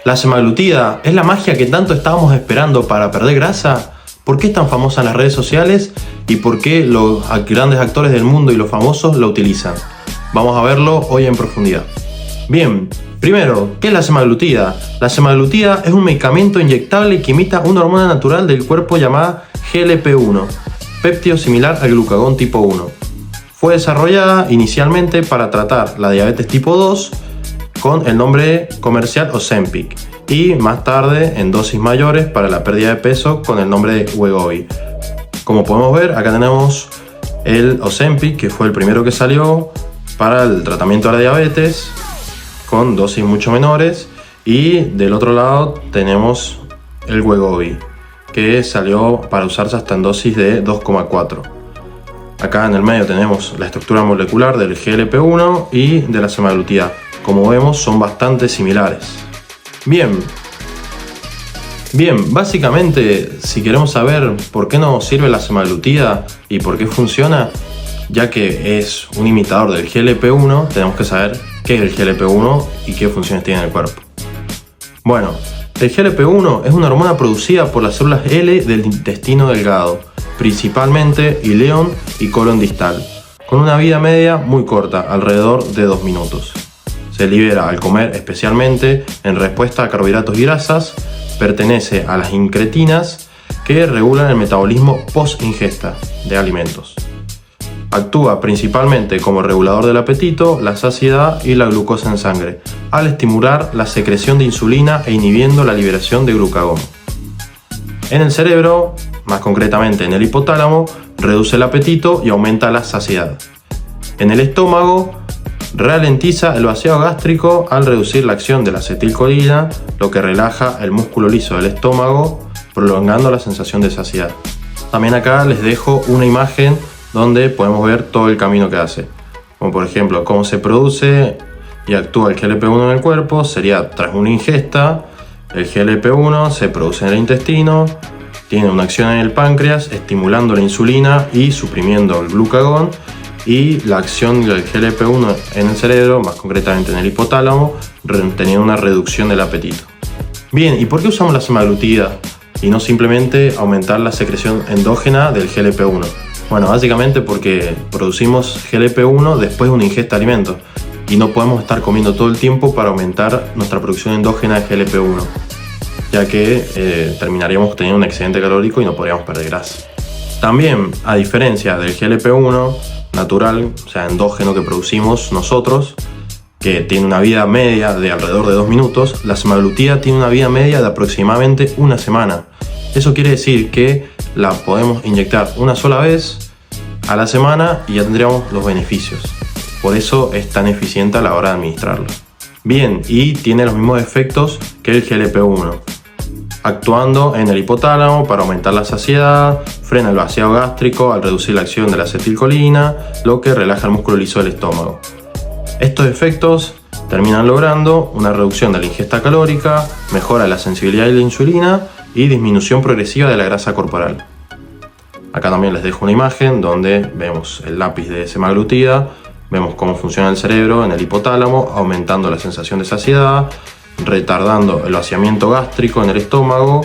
¿La semaglutida es la magia que tanto estábamos esperando para perder grasa? ¿Por qué es tan famosa en las redes sociales? ¿Y por qué los grandes actores del mundo y los famosos la utilizan? Vamos a verlo hoy en profundidad. Bien, primero, ¿qué es la semaglutida? La semaglutida es un medicamento inyectable que imita una hormona natural del cuerpo llamada GLP-1, péptido similar al glucagón tipo 1. Fue desarrollada inicialmente para tratar la diabetes tipo 2 con el nombre comercial Ozempic y más tarde en dosis mayores para la pérdida de peso con el nombre de Wegovy. Como podemos ver, acá tenemos el Ozempic, que fue el primero que salió para el tratamiento de la diabetes con dosis mucho menores, y del otro lado tenemos el Wegovy, que salió para usarse hasta en dosis de 2,4. Acá en el medio tenemos la estructura molecular del GLP-1 y de la semaglutida. Como vemos, son bastante similares. Bien, básicamente, si queremos saber por qué nos sirve la semaglutida y por qué funciona, ya que es un imitador del GLP-1, tenemos que saber qué es el GLP-1 y qué funciones tiene en el cuerpo. Bueno, el GLP-1 es una hormona producida por las células L del intestino delgado, principalmente ileón y colon distal, con una vida media muy corta, alrededor de 2 minutos. Se libera al comer, especialmente en respuesta a carbohidratos y grasas. Pertenece a las incretinas, que regulan el metabolismo post-ingesta de alimentos. Actúa principalmente como regulador del apetito, la saciedad y la glucosa en sangre, al estimular la secreción de insulina e inhibiendo la liberación de glucagón. En el cerebro, más concretamente en el hipotálamo, reduce el apetito y aumenta la saciedad. En el estómago, ralentiza el vaciado gástrico al reducir la acción de la acetilcolina, lo que relaja el músculo liso del estómago, prolongando la sensación de saciedad. También acá les dejo una imagen donde podemos ver todo el camino que hace. Como por ejemplo, cómo se produce y actúa el GLP-1 en el cuerpo. Sería tras una ingesta, el GLP-1 se produce en el intestino, tiene una acción en el páncreas, estimulando la insulina y suprimiendo el glucagón, y la acción del GLP-1 en el cerebro, más concretamente en el hipotálamo, teniendo una reducción del apetito. Bien, ¿y por qué usamos la semaglutida y no simplemente aumentar la secreción endógena del GLP-1? Bueno, básicamente porque producimos GLP-1 después de una ingesta de alimentos y no podemos estar comiendo todo el tiempo para aumentar nuestra producción endógena de GLP-1, ya que terminaríamos teniendo un excedente calórico y no podríamos perder grasa. También, a diferencia del GLP-1 natural, o sea, endógeno que producimos nosotros, que tiene una vida media de alrededor de 2 minutos, la semaglutida tiene una vida media de aproximadamente una semana. Eso quiere decir que la podemos inyectar una sola vez a la semana y ya tendríamos los beneficios. Por eso es tan eficiente a la hora de administrarlo. Bien, y tiene los mismos efectos que el GLP-1, actuando en el hipotálamo para aumentar la saciedad, frena el vaciado gástrico al reducir la acción de la acetilcolina, lo que relaja el músculo liso del estómago. Estos efectos terminan logrando una reducción de la ingesta calórica, mejora la sensibilidad de la insulina y disminución progresiva de la grasa corporal. Acá también les dejo una imagen donde vemos el lápiz de semaglutida, vemos cómo funciona el cerebro en el hipotálamo, aumentando la sensación de saciedad, retardando el vaciamiento gástrico en el estómago,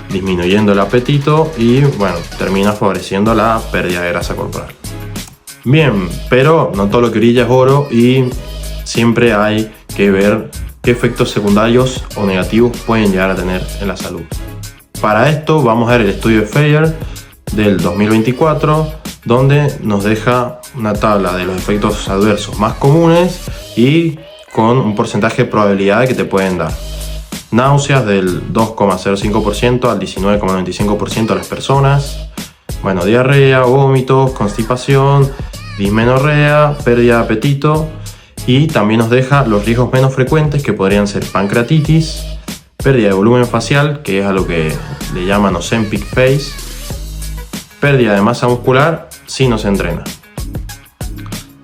disminuyendo el apetito y bueno, termina favoreciendo la pérdida de grasa corporal. Bien, pero no todo lo que brilla es oro y siempre hay que ver qué efectos secundarios o negativos pueden llegar a tener en la salud. Para esto vamos a ver el estudio de Feier del 2024, donde nos deja una tabla de los efectos adversos más comunes y con un porcentaje de probabilidad que te pueden dar. Náuseas del 2,05% al 19,95% de las personas. Bueno, diarrea, vómitos, constipación, dismenorrea, pérdida de apetito, y también nos deja los riesgos menos frecuentes, que podrían ser pancreatitis, pérdida de volumen facial, que es a lo que le llaman Ozempic face, pérdida de masa muscular si no se entrena.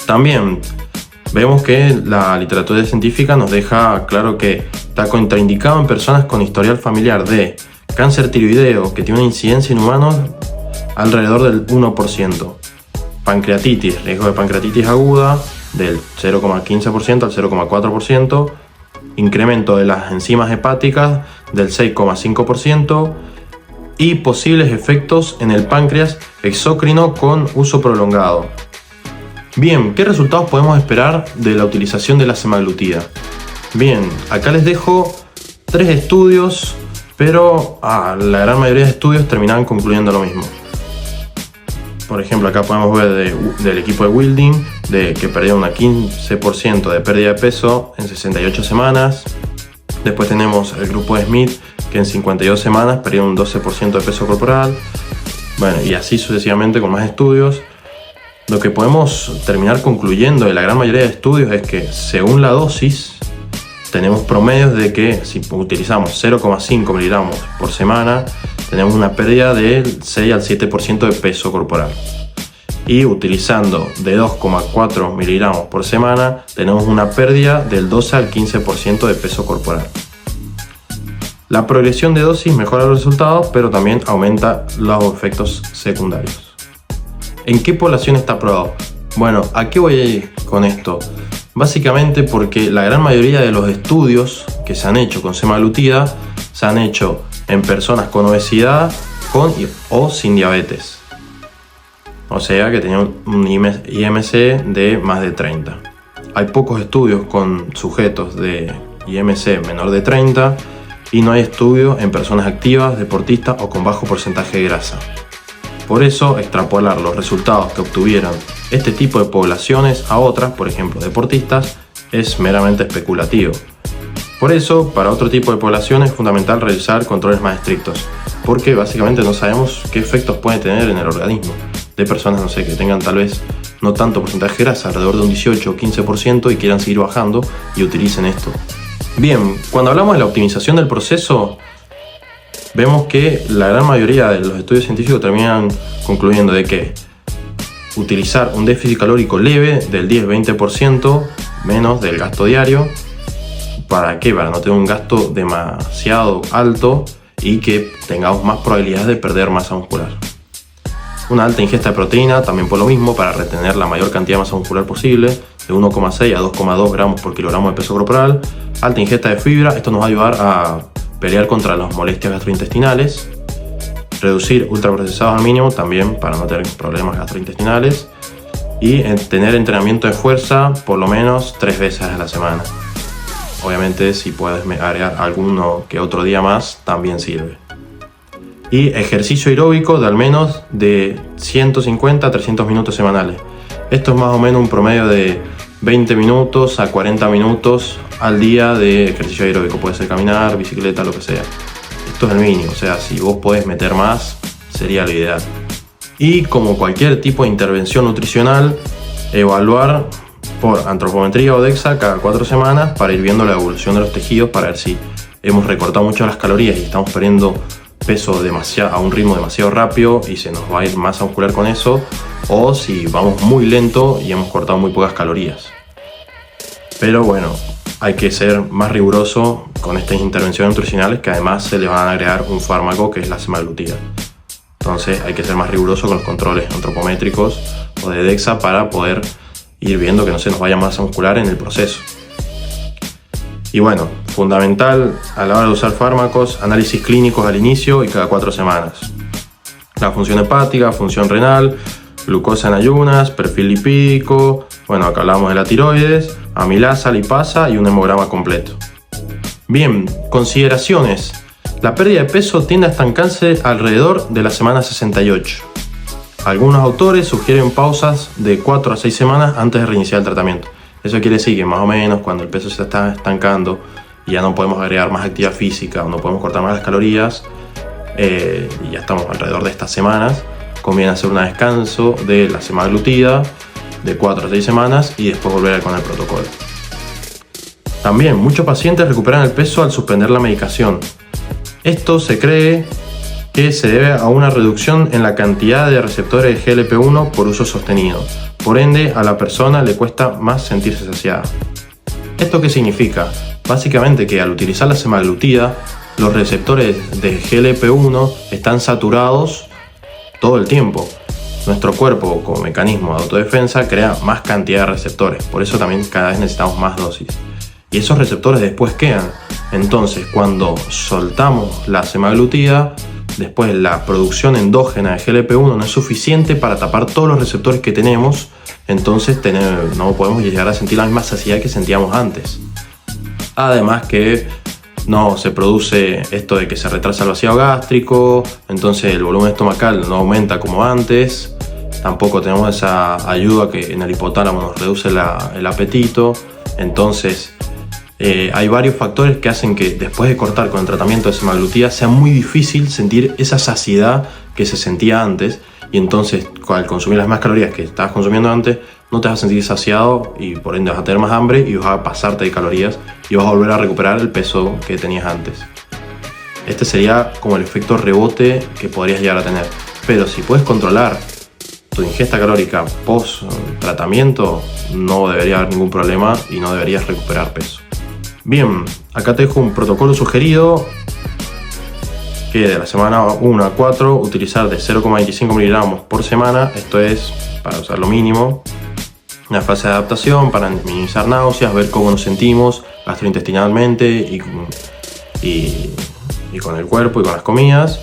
También vemos que la literatura científica nos deja claro que está contraindicado en personas con historial familiar de cáncer tiroideo, que tiene una incidencia en humanos alrededor del 1%. Pancreatitis, riesgo de pancreatitis aguda del 0,15% al 0,4%. incremento de las enzimas hepáticas del 6,5% y posibles efectos en el páncreas exócrino con uso prolongado. Bien, ¿qué resultados podemos esperar de la utilización de la semaglutida? Bien, acá les dejo 3 estudios, pero la gran mayoría de estudios terminaban concluyendo lo mismo. Por ejemplo, acá podemos ver del equipo de Wilding que perdió un 15% de pérdida de peso en 68 semanas. Después tenemos el grupo de Smith, que en 52 semanas perdió un 12% de peso corporal. Bueno, y así sucesivamente con más estudios. Lo que podemos terminar concluyendo de la gran mayoría de estudios es que, según la dosis, tenemos promedios de que si utilizamos 0,5 miligramos por semana, tenemos una pérdida del 6 al 7% de peso corporal. Y utilizando de 2,4 miligramos por semana, tenemos una pérdida del 12 al 15% de peso corporal. La progresión de dosis mejora los resultados, pero también aumenta los efectos secundarios. ¿En qué población está probado? Bueno, ¿a qué voy a ir con esto? Básicamente porque la gran mayoría de los estudios que se han hecho con semaglutida se han hecho en personas con obesidad o sin diabetes. O sea que tenían un IMC de más de 30. Hay pocos estudios con sujetos de IMC menor de 30 y no hay estudios en personas activas, deportistas o con bajo porcentaje de grasa. Por eso, extrapolar los resultados que obtuvieron este tipo de poblaciones a otras, por ejemplo deportistas, es meramente especulativo. Por eso, para otro tipo de poblaciones es fundamental realizar controles más estrictos, porque básicamente no sabemos qué efectos pueden tener en el organismo de personas, no sé, que tengan tal vez no tanto porcentaje de grasa, alrededor de un 18 o 15% y quieran seguir bajando y utilicen esto. Bien, cuando hablamos de la optimización del proceso, vemos que la gran mayoría de los estudios científicos terminan concluyendo de que utilizar un déficit calórico leve del 10-20% menos del gasto diario. ¿Para qué? Para no tener un gasto demasiado alto y que tengamos más probabilidades de perder masa muscular. Una alta ingesta de proteína, también por lo mismo, para retener la mayor cantidad de masa muscular posible, de 1,6 a 2,2 gramos por kilogramo de peso corporal. Alta ingesta de fibra, esto nos va a ayudar a pelear contra las molestias gastrointestinales. Reducir ultraprocesados al mínimo, también para no tener problemas gastrointestinales. Y tener entrenamiento de fuerza por lo menos 3 veces a la semana. Obviamente, si puedes agregar alguno que otro día más, también sirve. Y ejercicio aeróbico de al menos de 150 a 300 minutos semanales. Esto es más o menos un promedio de 20 minutos a 40 minutos al día de ejercicio aeróbico. Puede ser caminar, bicicleta, lo que sea. Esto es el mínimo, o sea, si vos podés meter más, sería lo ideal. Y como cualquier tipo de intervención nutricional, evaluar por antropometría o DEXA cada 4 semanas para ir viendo la evolución de los tejidos, para ver si hemos recortado mucho las calorías y estamos perdiendo peso a un ritmo demasiado rápido y se nos va a ir masa muscular con eso, o si vamos muy lento y hemos cortado muy pocas calorías. Pero bueno, hay que ser más riguroso con estas intervenciones nutricionales, que además se le van a agregar un fármaco que es la semaglutida. Entonces hay que ser más riguroso con los controles antropométricos o de DEXA para poder ir viendo que no se nos vaya masa muscular en el proceso. Y bueno, fundamental a la hora de usar fármacos, análisis clínicos al inicio y cada 4 semanas. La función hepática, función renal, glucosa en ayunas, perfil lipídico, bueno, acá hablamos de la tiroides, amilasa, lipasa y un hemograma completo. Bien, consideraciones. La pérdida de peso tiende a estancarse alrededor de la semana 68. Algunos autores sugieren pausas de 4 a 6 semanas antes de reiniciar el tratamiento. Eso quiere decir que más o menos cuando el peso se está estancando y ya no podemos agregar más actividad física o no podemos cortar más las calorías, y ya estamos alrededor de estas semanas, conviene hacer un descanso de la semaglutida de 4 a 6 semanas y después volver con el protocolo. También muchos pacientes recuperan el peso al suspender la medicación. Esto se cree que se debe a una reducción en la cantidad de receptores de GLP-1 por uso sostenido. Por ende, a la persona le cuesta más sentirse saciada. ¿Esto qué significa? Básicamente que al utilizar la semaglutida, los receptores de GLP-1 están saturados todo el tiempo. Nuestro cuerpo, como mecanismo de autodefensa, crea más cantidad de receptores. Por eso también cada vez necesitamos más dosis. y esos receptores después quedan. Entonces, cuando soltamos la semaglutida, después la producción endógena de GLP-1 no es suficiente para tapar todos los receptores que tenemos, entonces no podemos llegar a sentir la misma saciedad que sentíamos antes. Además que no se produce esto de que se retrasa el vaciado gástrico, entonces el volumen estomacal no aumenta como antes, tampoco tenemos esa ayuda que en el hipotálamo nos reduce el apetito. Entonces hay varios factores que hacen que después de cortar con el tratamiento de semaglutida sea muy difícil sentir esa saciedad que se sentía antes, y entonces al consumir las mismas calorías que estabas consumiendo antes no te vas a sentir saciado y por ende vas a tener más hambre y vas a pasarte de calorías y vas a volver a recuperar el peso que tenías antes. Este sería como el efecto rebote que podrías llegar a tener. Pero si puedes controlar tu ingesta calórica post tratamiento, no debería haber ningún problema y no deberías recuperar peso. Bien, acá te dejo un protocolo sugerido que de la semana 1 a 4 utilizar de 0,25 miligramos por semana. Esto es para usar lo mínimo. Una fase de adaptación para minimizar náuseas, ver cómo nos sentimos gastrointestinalmente y con el cuerpo y con las comidas.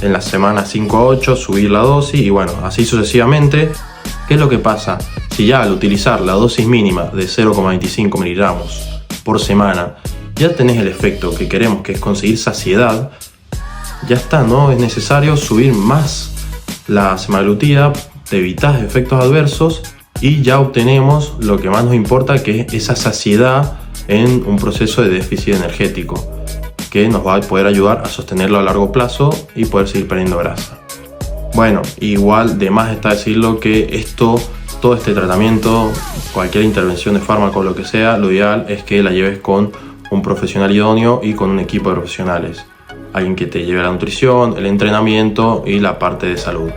En las semanas 5 a 8 subir la dosis y bueno, así sucesivamente. ¿Qué es lo que pasa? Si ya al utilizar la dosis mínima de 0,25 miligramos por semana ya tenés el efecto que queremos, que es conseguir saciedad, ya está, no es necesario subir más la semaglutida, te evitas efectos adversos y ya obtenemos lo que más nos importa, que es esa saciedad en un proceso de déficit energético que nos va a poder ayudar a sostenerlo a largo plazo y poder seguir perdiendo grasa. Bueno, igual de más está decirlo que todo este tratamiento, cualquier intervención de fármaco, lo que sea, lo ideal es que la lleves con un profesional idóneo y con un equipo de profesionales. Alguien que te lleve la nutrición, el entrenamiento y la parte de salud.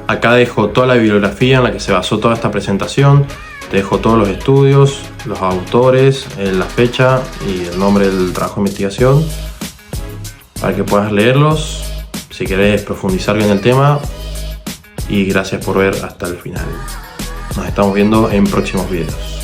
Acá dejo toda la bibliografía en la que se basó toda esta presentación. Te dejo todos los estudios, los autores, la fecha y el nombre del trabajo de investigación para que puedas leerlos si querés profundizar bien el tema. Y gracias por ver hasta el final. Nos estamos viendo en próximos videos.